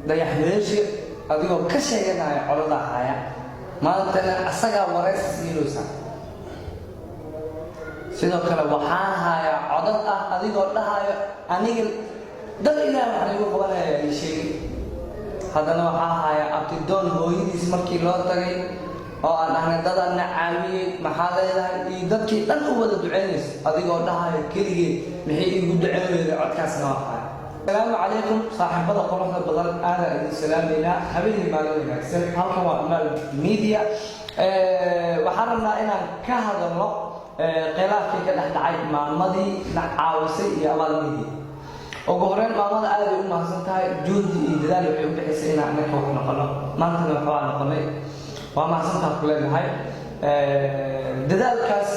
dayax meeshi adigoo ka sheeganaya codada haya maantana asaga wareys siinaysa sidoo kale waxaan haya codad ah adigoo dhahayo aniga dad ilaahay waxa lagu qabanaya sheegay haddana waxaa haya abtidoon hooyadiis markii loo tagay oo aan ahnay dadana caawiyay maxaa leedahay iyo dadkii dhan u wada duceynaysa adigoo dhahayo keligii maxay igu duceynayeen codkaasna waxaa السلام عليكم صاحبنا قرحنا بدل أنا السلام لنا حبيبي مالوي نكسر هالكم أمال ميديا وحرمنا إن كهذا الله قلاف كده دعاية مع الماضي نعاوسي يا أمال ميديا وجهرين مع الماضي أنا يوم ما سنتها جود إدلال ويوم بحيث إن أنا كوكنا قلنا ما نحن نفعل قلنا وما سنتها كلنا هاي دلال كاس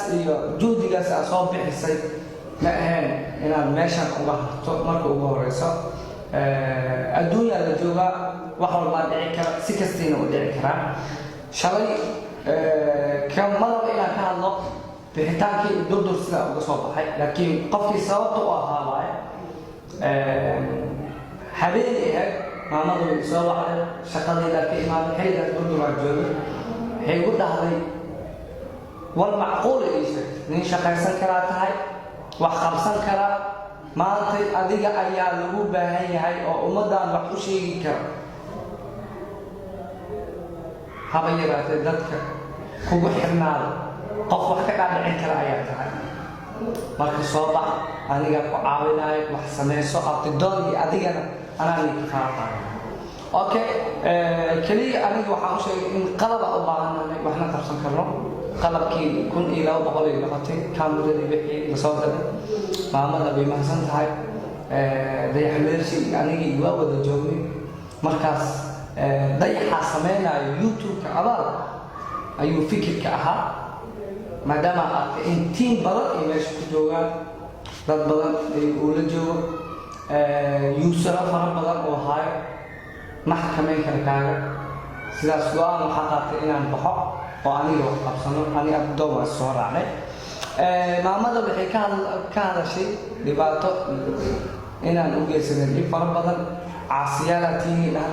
جود كاس أصاب بحيث ما هن إن المشان الله مرة وغوريسا الدنيا الجوجا وحول ما دعيك سكستين ودعيك شلي كم مرة إلى كهذا بحتاج دور سلا وقصوبة هاي لكن قفي صوت وهاي حبيبي هاي ما نقول سوا على شغلة لكن ما بحيل دور الجوجا هيقول ده هاي والمعقول إيش من شقة سكرات هاي وخمسان كلا ما أنت أديك أيام لو بهاي هاي أو مدان وحوشي كلا حبيبات الدتك هو حرنال قف وحكي قاعد عندك الآيات هاي مركز صوبة أنا عاوناي وحسمي سقط الدوري أديك أنا اللي كفاية أوكي كلي أنا وحوشي إن قلب أبغانا وإحنا ترسم كلام قلب كي يكون إلى وبقول إلى قتي كامل اللي بيحيي مصادر معاملة بمحسن هاي ده يحمل شيء يعني يجوا وده جومي مركز ده يحسمينا يوتيوب كعبار أيو فكر كأها ما دام إنتين بدل إيش كجوا بدل يقول الجو يوسر فرق بدل وهاي محكمة كنكارة سلا سؤال محقق إن بحق وأنا لو أبصر أنا أبدو الصور عليه ما ماذا بحكي كهذا شيء لبعضه إن أنا أوجد سنة فربضا عصيالتي نهار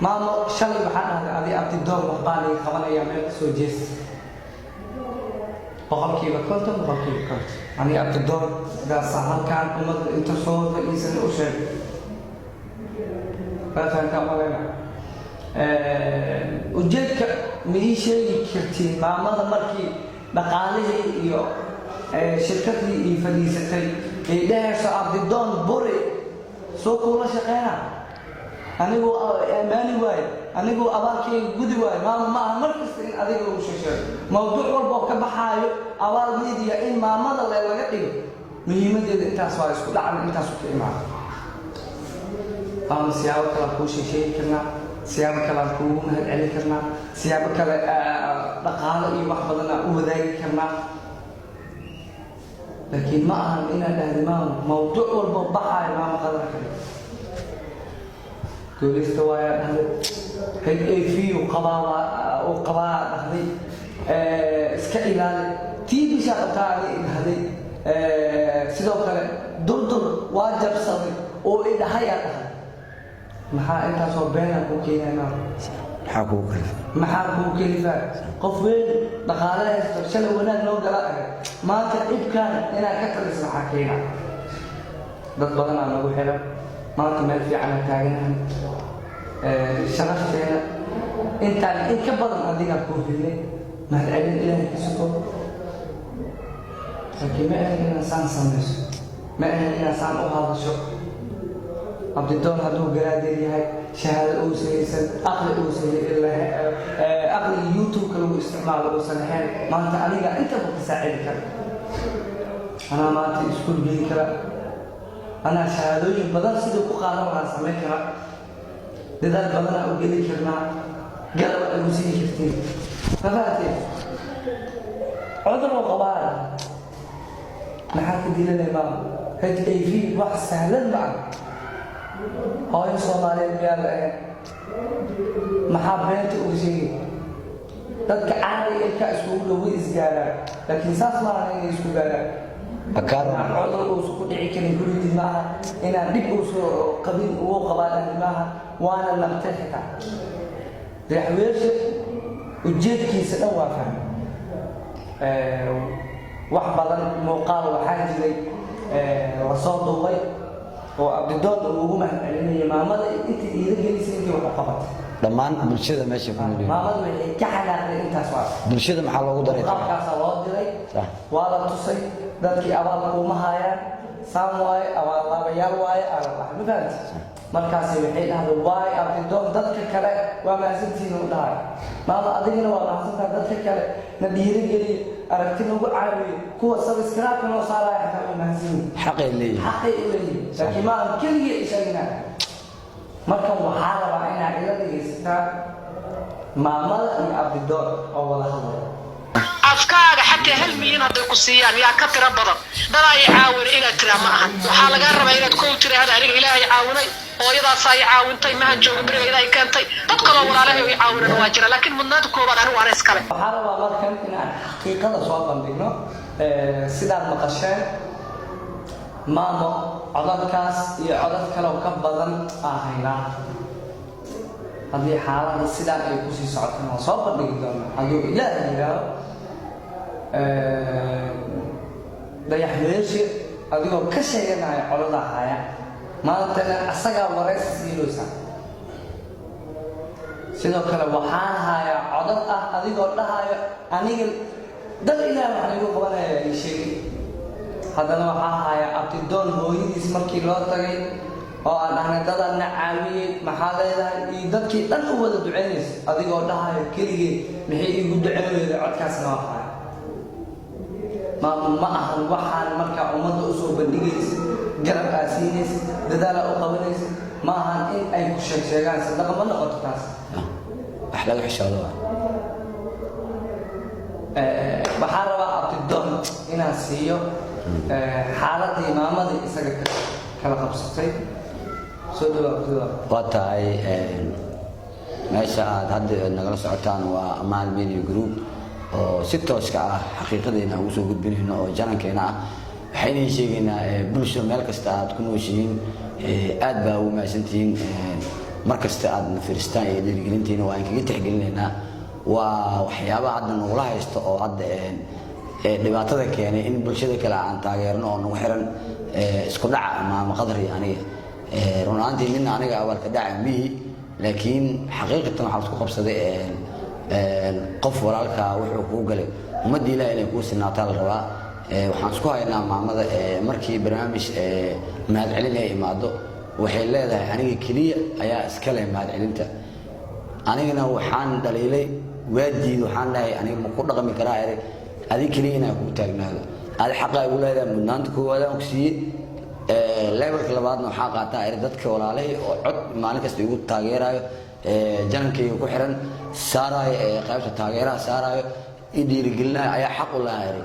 ما شل بحنا هذه أبدو وقالي خبنا يعمل سوجس بقول كيف كنتم بقول كيف كنت أنا أبدو ده صحن كان أمد إنتصار في إنسان أشر فكان كمالنا ujeedka ma ii sheegi kartiin maamada markii dhaqaalihii iyo shirkadii ii fadhiisatay ee dhahayso abdidoon buri soo kula shaqeynaa anigu amaani waaye anigu abaalkayga gudi waaye maama ma aha markasta in adiga uu sheegsheego mawduuc walba oo ka baxaayo abaal media in maamada laga dhigo muhiimadeeda intaas waa isku dhacna intaas ku imaado aan siyaabo kala ku sheegi karnaa سيابك لا تكون هاد علي كرنا سيابك لا دقالة يبح بدنا وذاك كرنا لكن ما أهم إن الإمام موضوع والبحر ما قدر كله كل استواء هذا هي فيه وقضاء هذه سكيلان تيجي شغلة هذه سيدو كله دردر واجب صدق أو إذا هيا maxaa intaas oo been ku keenayna maxaa ku kelifa qof weyn dhaqaalaha shan wanaag loo galaa maanta ibkaan inaa ka taliso maxaa keena dad badan aan lagu xiran maanta meel fiican taaganahay sharafteena intaan in ka badan adiga ku helay mahadcelin ilaahay isugo laakiin ma ahan inaan saan samayso ma ahan inaan saan u hadasho abdidoon hadduu garaadeer yahay shahaado uu saysan aqli uu sayay ilaa aqli youtube lagu isticmaalo oo sanaxeen maanta aniga inta ku saacidi kara ana maanta isku geli kara ana shahaadooyin badan sidoo ku qaadan lahaa sameyn kara dadaal badan oo geli karnaa galab ay sii jirtiin tafaatay عذر وقبائل نحن كدينا الإمام هاد أي واحد سهلا معه هاي صومالي ميال محبات وشيء dadka caadi ay ka isku dhaw isgaara laakiin saas ma ahayn isku gaara عضل وسكون عكني كل معها إن دب وسو قبيل وقبائل معها وأنا لم تحكي رحويش وجد كيس أوافا وحبلا موقع وحاجة وصوت ضوي وأبدون وهم يعني ما مضى أنت إذا جلسين في وقفت dhammaan bulshada meesha ku nool ما مضى يعني كحنا أنت أسوأ bulshada maxaa loogu daray قابك صوت دلي ولا تصي ذلك أبغى ومهايا سامواي أبغى الله بيالواي على الله مفهمت مركزي وحيد هذا واي أبدون ذلك كله وما زلتين وداي ما أدري وما زلت ذلك كله ندير جري أركتنا وعاوي كوا سبسكرايب كنا صار يحتاج مهزين xaqay leeyahay لكن ما كل شيء مركب وحالة وعينا إلى الإستاذ ما ملأ أبدون أول هذا أفكار حتى هل مين هذا القصيان يا كثر بدر بلا يعاون إلى ترى معه وحال قرب إلى تكون ترى هذا إلى يعاوني وإذا صاي عاون طي ما هنجو بري إذا كان طي تدخل ولا له يعاون الواجر لكن من نادك هو أنا وارث كله وحال والله كان إن حقيقة صواب بندقنا سيدار مقشان ماما عضل كاس يعضل كلو كبدن هنا هذه حالة السيدار يكون سعتنا صواب بندقنا هذا إلى إلى dayaxmeeshi adigoo ka sheeganaya qolada haya maantana asaga wareys siilosa sidoo kale waxaan hayaa codad adigoo dhahayo aniga dad ilaahay waxaan igu qabanaya ii sheegay haddana waxaan hayaa abtidoon hooyadiis markii loo tagay oo aan dhahnay dadana caawiyey maxaa leedahay iyo dadkii dhan u wada duceynaysa adigoo dhahayo keligee maxay igu duceynayda codkaasna waa haya ما أهل وحال مركع ومضى أسوء بندقيس جرب أسينيس ددالة أقوينيس ما أهل إن أي كشك شيئا صدق ما نقطة ناس أحلى وحش الله بحارة عبد الدم هنا سيو حالة إمامة إسقى كلا خمسة سودوا واتاي meesha aad hadda nagala socotaan waa Amaan Media Group oo si toos ah xaqiiqadeena ugu soo gudbinayno oo jarankeena ah waxayna sheegaynaa bulshada meel kasta aad ku nooshiin aad baa u maasantiin markasta aad fiirstaan ee dhiirigelintiina waa in kaga tixgelinaynaa waa waxyaabaha hadda nagula haysto oo hadda dhibaatada keenay in bulshada kale aan taageerno oo nagu xiran isku dhaca ama qadar aniga runaantii min aniga awalka dhaca mihi laakiin xaqiiqatan waxa isku qabsaday qof walaalka wuxuu ku galay ummadii ilaahay inay ku sinaataa la rabaa waxaan isku haynaa maamada markii barnaamij mahadcelin ay imaado waxay leedahay aniga kaliya ayaa iska leh mahadcelinta anigana waxaan dhaliilay waadiid waxaan dhahay aniga ma ku dhaqmi karaa adiga kaliya inaan ku taagnaado aad xaq ay u leedahay mudnaanta koowaad aan ku siiyay levelka labaadna waxaa qaataa dadka walaalahay oo cod maalin kasta igu taageerayo janankayga ku xiran saarayo qaybta taageeraha saarayo i dhiirigelinayo ayaa xaq u lahaa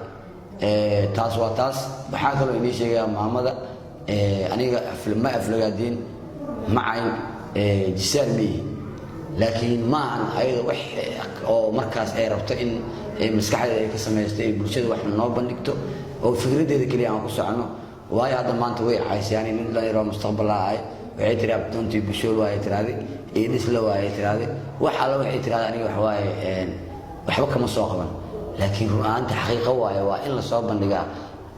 taas waa taas waxaa kaloo inii sheegaya maamada aniga ma aflagaadiin macayn jisaan miyi laakiin maahan ayada wax oo markaas ay rabto in maskaxdeeda ay ka samaysto ay bulshada wax noo bandhigto oo fikradeeda kaliya aan ku socono waayo hadda maanta way caysiyaan in dhalinyaro mustaqbal ahay waxay tiri abdoontii bushool waa ay tiraahday eedisla waa ay tiraahday wax alla waxay tiraahday aniga wax waaye waxba kama soo qaban laakiin runaanta xaqiiqo waaye waa in la soo bandhigaa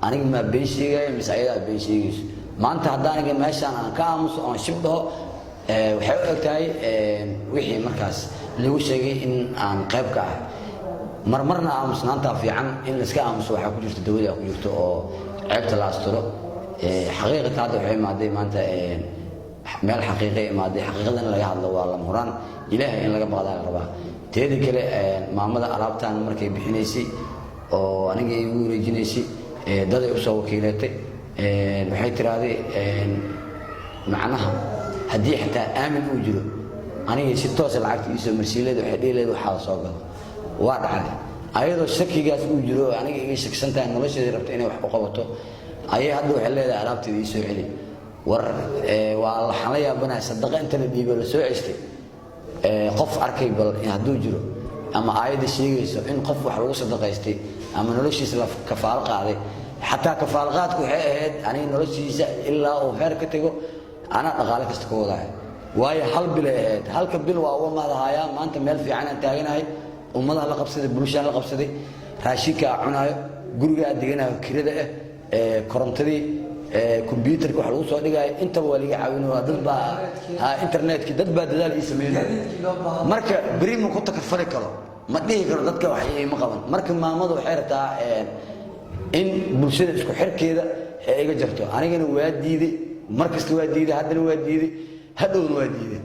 aniga ma been sheegay mise ayadaa been sheegayso maanta haddaan aniga meeshaan aan ka aamuso oon shib dhaho waxay u egtahay wixii markaas lagu sheegay in aan qayb ka ahay marmarna aamusnaantaa fiican in layska aamuso waxaa ku jirta dawada ku jirto oo ceebta la asturo xaqiiqatan hadda waxay imaaday maanta meel xaqiiqo imaaday xaqiiqadan laga hadlo waa lama huraan ilaahay in laga baqdaa la rabaa teeda kale maamada alaabtaan markay bixinaysay oo aniga igu wareejinaysay daday u soo wakiilatay waxay tiraahday macnaha haddii xitaa aamin uu jiro aniga si toos lacagta ii soo marsiileed waxay dhiileed waxaa soo galo waa dhacday ayadoo shakigaas uu jiro aniga iga shaksan tahay nolosheeda rabta inay wax u qabato ayay hadda waxay leedahay alaabteeda ii soo celi war waa waxaan la yaabanahay sadaqa inta la dhiibo la soo cestay qof arkay bal hadduu jiro ama aayadda sheegayso in qof wax lagu sadaqaystay ama noloshiisa la kafaalo qaaday xataa kafaalqaadku waxay ahayd aniga noloshiisa ilaa uu heer ka tago ana dhaqaale kasta ka wadahay waayo hal bil ahayd halka bil waa uga maadahayaa maanta meel fiican aan taaganahay ummadaha la qabsaday bulshada la qabsaday raashinka cunayo guriga deganayo kirada korontadii computerka wax lagu soo dhigayo inta waa liga caawinaa dad baa internetka dad baa dadaal ii sameeyay marka bari ma ku takafari karo ma dhihi karo dadka wax ay ma qaban marka maamadu waxay rabtaa in bulshada isku xirkeeda ay iga jarto anigana waa diiday markasta waa diiday haddana waa diiday hadhowna waa diiday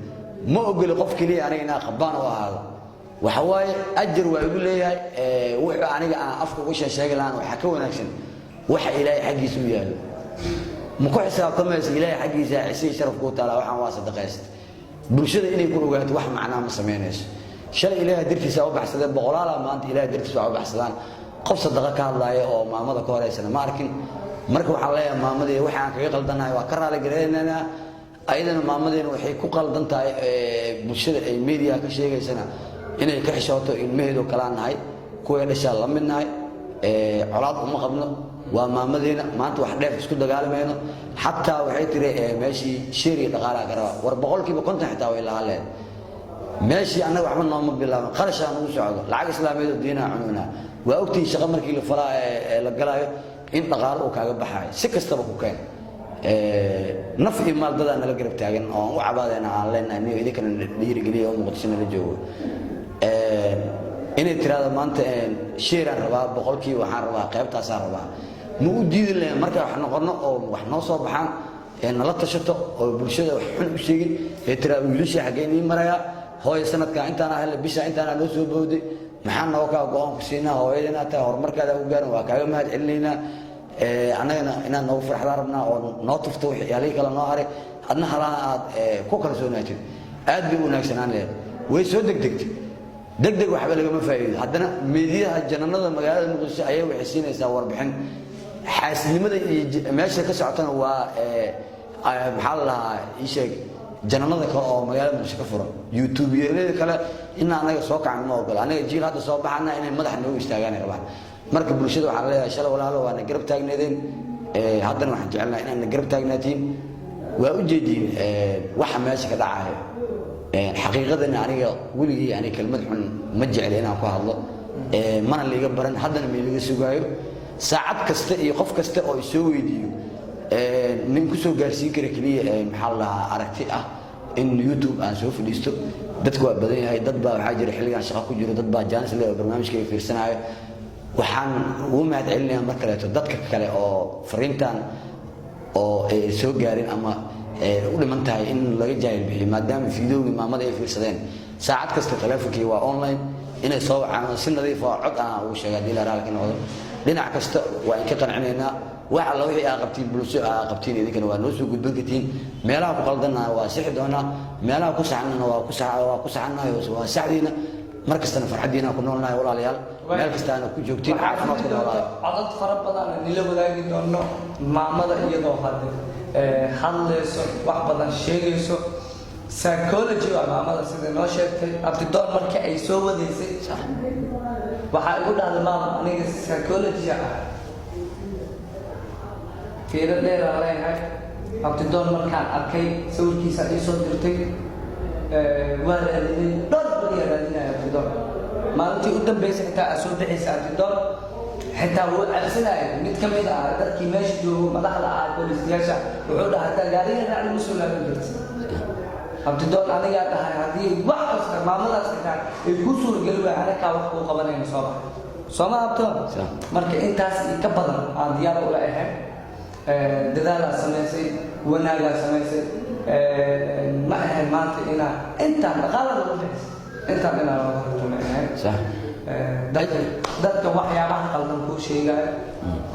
ma ogoli qof kaliya aniga inaan qabaan oo ahaado waxa waaye ajar waa igu leeyahay wuxuu aniga aan afka ugu sheegay laan waxa ka wanaagsan waxa ilaahay xaqiisa u yaalo ma ku xisaabtamaysa ilaahay xaqiisa cisii sharaf ku taala waxaan waa sadaqayst bulshada inay ku ogaato wax macna ma sameynayso shalay ilaahay dartiisa u baxsaday boqolaal maanta ilaahay dartiisa u baxsadaan qof sadaqa ka hadlaaya oo maamada ka horeysana ma arkin marka waxa leeyahay maamadii waxa aan kaga qaldanahay waa ka raali gareynana ayadana maamadeena waxay ku qaldan tahay bulshada ay media ka sheegaysana inay ka xishooto ilmaheedu kala nahay kuwa dhashaa la midnahay colaad uma qabno waa maamadeena maanta wax dheef isku dagaalmayno xataa waxay tiri meeshii sheeri dhaqaalaha ka raba war boqolkiiba 50 xitaa way lahaleen meeshii annaga waxba nooma bilaaban qarashaan ugu socdo lacag islaameed diina cununa waa ogtii shaqo markii la falaa la galaayo in dhaqaale uu kaaga baxay si kastaba ku keen naf iyo maal dadana la garab taagan oo u cabaadayna aan leenahay idinkan dhiirigeliyo oo muqdishona la joogo inay tiraado maanta sheeraan rabaa boqolkiiba waxaan rabaa qaybtaasaan rabaa ma u diidi lahayn marka wax noqono oo wax noo soo baxaan nala tashato oo bulshada wax xun u sheegin tiraado wiilasha xaggeen ii maraya hooyo sanadka intaan ahla bisha intaan noo soo bowday maxaan noo ka go'aan ku siinaa hooyadana taa horumarkaada u gaaran waa kaaga mahad celinaynaa annagana inaan noogu farxada rabnaa oo noo tufto wixii yaalay kala noo haray adna halaha aad ku kalsoonaatid aad bay u wanaagsanaan leedahay way soo degdeg waxba lagama faa'iido haddana meediyaha jananada magaalada muqdisho ayay waxay siinaysaa warbixin xaasidnimada iyo meesha ka socotana waa maxaa la lahaa ii sheeg jananada kale oo magaalada muqdisho ka furan youtube-yada kale inaa anaga soo kacan ma ogola anaga jiil hadda soo baxana inay madaxa noogu istaagaan rabaan marka bulshada waxaa leeyahay shalay walaalo waana garab taagneedeen haddana waxaan jecelnahay inaadna garab taagnaatiin waa u jeediin waxa meesha ka dhacayo xaqiiqadana aniga weligii yani kelmad xun ma jecel inaan ku hadlo mana liiga baran haddana ma liiga sugaayo saacad kasta iyo qof kasta oo isoo weydiiyo nin ku soo gaarsiin kara kaliya maxaa la lahaa aragti ah in youtube aan soo fadhiisto dadku waa badan yahay dad baa waxaa jira xilligan shaqo ku jiro dad baa jaanis leh oo barnaamijkayga fiirsanayo waxaan ugu mahad celinayaa mar kaleeto dadka kale oo fariintan oo soo gaarin ama u dhiman tahay in laga jaahil bixiyo maadaama fiidowgii maamada ay fiirsadeen saacad kasta taleefonkii waa online inay soo wacaan si nadiif oo cod aan ugu sheegay haddii la raalli ka noqdo dhinac kasta waa in ka qancinaynaa wax alla wixii aa qabtiin bulsho aa qabtiin idinkana waa noo soo gudban kartiin meelaha ku qaldanna waa sixi doonaa meelaha ku saxnana waa ku saxanahay waa saxdiina mar kastana farxadiina ku noolnahay walaalayaal meel kastaana ku joogtiin caafimaad ku noolaada codad fara badan nila wadaagi doono maamada iyadoo hadda hadlayso wax badan sheegayso psychology waa maamada sida noo sheegtay abtidoon markii ay soo wadaysay waxaa igu dhahday maama aniga psychology ah fiiro dheer aan leeyahay abtidoon markaan arkay sawirkiisa ii soo dirtay waa raadinay dhowr bariya raadinaya abtidoon maalintii u dambaysay xitaa aa soo bixaysa abtidoon xitaa wuu cabsanaya mid ka mid ah dadkii meesha joogo madaxda ah booliistayaasha wuxuu dhahay hataa gaariga raaci ma soo laaban karti abtidoon anigaa dhahay haddii wax kasta maamadaas xitaa ay ku suurageli waaya anakaa wax kuu qabanayna soo baxa sooma abtoon marka intaas iyo ka badan aan diyaar ula ahayn dadaalaa samaysay wanaagaa samaysay ma ahayn maanta inaa intaan dhaqaala lagu bixis intaan inaa looga hortuma ahayn dadka waxyaabaha qaldan kuu sheegaayo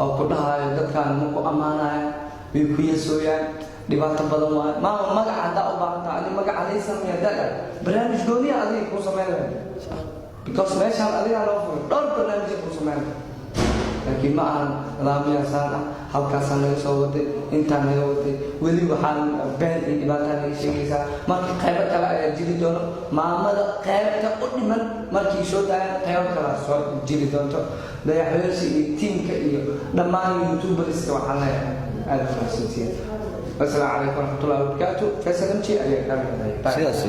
oo ku dhahayo dadkaan ma ku ammaanayo way ku yasooyaan dhibaato badan waayo maama magaca haddaa u baahantaa ani magaca lay sameeya daga barnaamij gooniya adiga kuu sameynaya because meeshaan adigaa loo furay dhowr barnaamijya kuu sameynaya laakiin ma ahan laamiyasaan ah halkaasaan naga soo waday intaan naga waday weli waxaan been iyo dhibaataa naga sheegaysaa marka qaybo kale ayaa jiri doono maamada qaybta u dhiman markii soo daayaan qaybo kalea soo jiri doonto dayaxweersi iyo tiimka iyo dhammaan youtuberska waxaan leeyahay aad u mahadsantihiin. Assalaamu calaykum waraxmatullaahi wabarakaatuh. Faysal MJ ayaa ka hadlaya. sidaas